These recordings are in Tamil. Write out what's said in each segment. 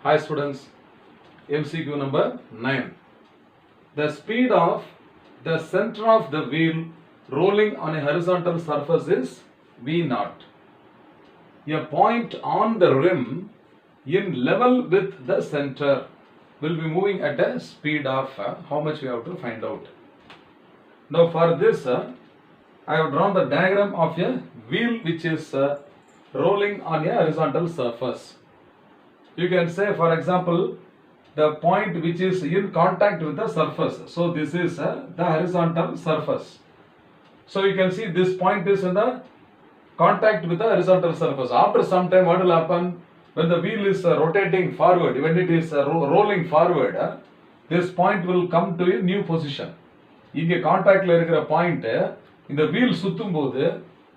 Hi students, MCQ number 9. The speed of the center of the wheel rolling on a horizontal surface is V0. A point on the rim in level with the center will be moving at a speed of how much we have to find out. Now for this I have drawn the diagram of a wheel which is rolling on a horizontal surface. You can say, for example, the point which is in contact with the surface. So this is the horizontal surface. So you can see this point is in the contact with the horizontal surface. After some time, what will happen? When the wheel is rotating forward, when it is rolling forward, this point will come to a new position. இங்கே கான்டாக்ட்ல இருக்கிற பாயிண்ட் இந்த வீல் சுத்தும் போது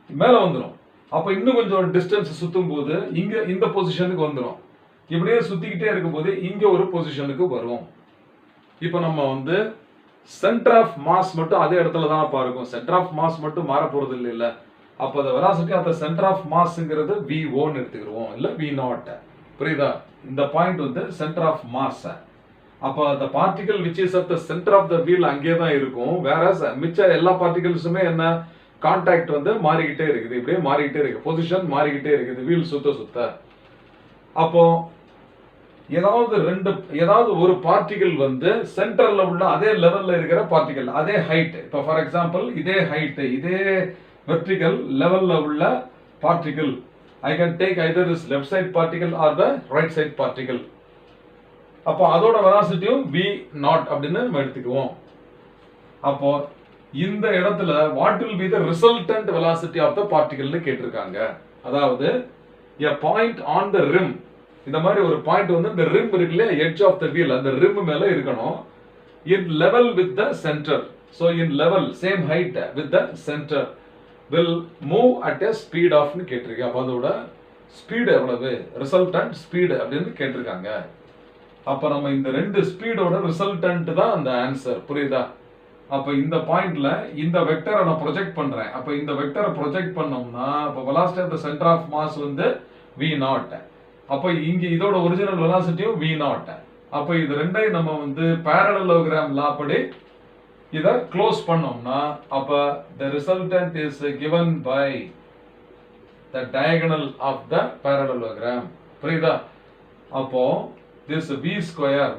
மேல வந்துடும். அப்ப இன்னும் கொஞ்சம் டிஸ்டன்ஸ் சுத்தும் போது இங்க இந்த பொசிஷனுக்கு வந்துடும். இப்படியே சுத்திக்கிட்டே இருக்கும்போது இங்க ஒரு பொசிஷனுக்கு வரும். இப்போ நம்ம வந்து சென்டர் ஆஃப் மாஸ் மட்டும் அதே இடத்துல தான் பாருக்கும். சென்டர் ஆஃப் மாஸ் மட்டும் மாற போறது இல்ல. அப்ப the velocity of the center of massங்கிறது V0 ன்னு எடுத்துக்கிறோம். இல்ல V0. புரியுதா? இந்த பாயிண்ட் வந்து சென்டர் ஆஃப் மாஸ். அப்ப the particle which is at the center of the wheel அங்கே தான் இருக்கும். whereas மிச்ச எல்லா பார்ட்டிகல்ஸுமே என்ன கான்டாக்ட் வந்து மாறிக்கிட்டே இருக்குது. இப்படியே மாறிக்கிட்டே இருக்கு. பொசிஷன் மாறிக்கிட்டே இருக்குது. வீல் சுத்த சுத்த. அப்போ ஏதாவது ஒரு பார்ட்டிகல் வந்து சென்டர்ல உள்ள அதே லெவல்ல இருக்கிற பார்ட்டிகல் அதே ஹைட். இப்போ ஃபார் எக்ஸாம்பிள் இதே ஹைட் இதே வெர்டிகல் லெவல்ல உள்ள particle I can take either this left side particle or the right side particle. அப்போ அதோட வெலாசிட்டியும் V0 அப்படின்னு நம்ம எடுத்துக்குவோம். அப்போ இந்த இடத்துல what will be the resultant velocity of the particle ன்னு கேட்டிருக்காங்க. அதாவது a point on the rim. இந்த மாதிரி ஒரு பாயிண்ட் வந்து இந்த rim இருக்குல்ல edge of the wheel அந்த rim மேல இருக்கணும். in level with the center. So in level same height with the center will move at a speed of ன்னு கேட்டிருக்காங்க. அப்போ அதோட ஸ்பீடு எவ்வளவு ரிசல்டன்ட் ஸ்பீடு அப்படின்னு கேட்டிருக்காங்க. அப்ப நம்ம இந்த ரெண்டு ஸ்பீடோட ரிசல்டன்ட் தான் அந்த ஆன்சர். புரியுதா? அப்ப இந்த பாயிண்ட்ல இந்த வெக்டரை நான் ப்ரொஜெக்ட் பண்றேன். அப்ப இந்த வெக்டரை ப்ரொஜெக்ட் பண்ணோம்னா அப்ப velocity of the centre of mass வந்து V0. அப்ப இங்க இதோட ஒரிஜினல் வெலாசிட்டியும் V0. அப்ப இது ரெண்டையும் நம்ம வந்து parallelogram law படி இத க்ளோஸ் பண்ணோம்னா அப்ப the resultant is given by the diagonal of the parallelogram. புரியுதா? அப்போ this V square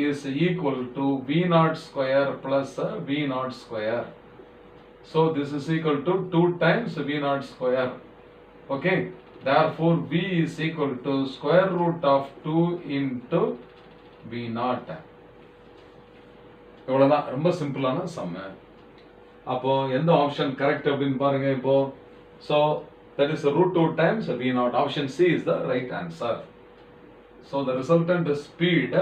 is equal to V0 square plus V0 square. So this is equal to 2 times V0 square. Okay. Therefore V is equal to square root of 2 into V0. இவ்வளவுதான். ரொம்ப சிம்பிளான சம். அப்போ எந்த ஆப்ஷன் கரெக்ட் அப்படின்னு பாருங்க இப்போ. So that is root 2 times V0. Option C is the right answer. So the resultant speed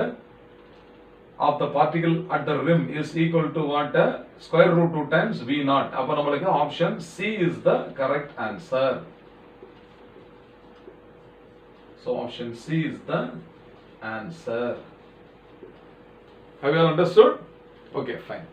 of the particle at the rim is equal to what? Square root 2 times V0. அப்ப நம்மளுக்கு option C is the correct answer. So option C is the answer. Have you all understood? Okay, fine.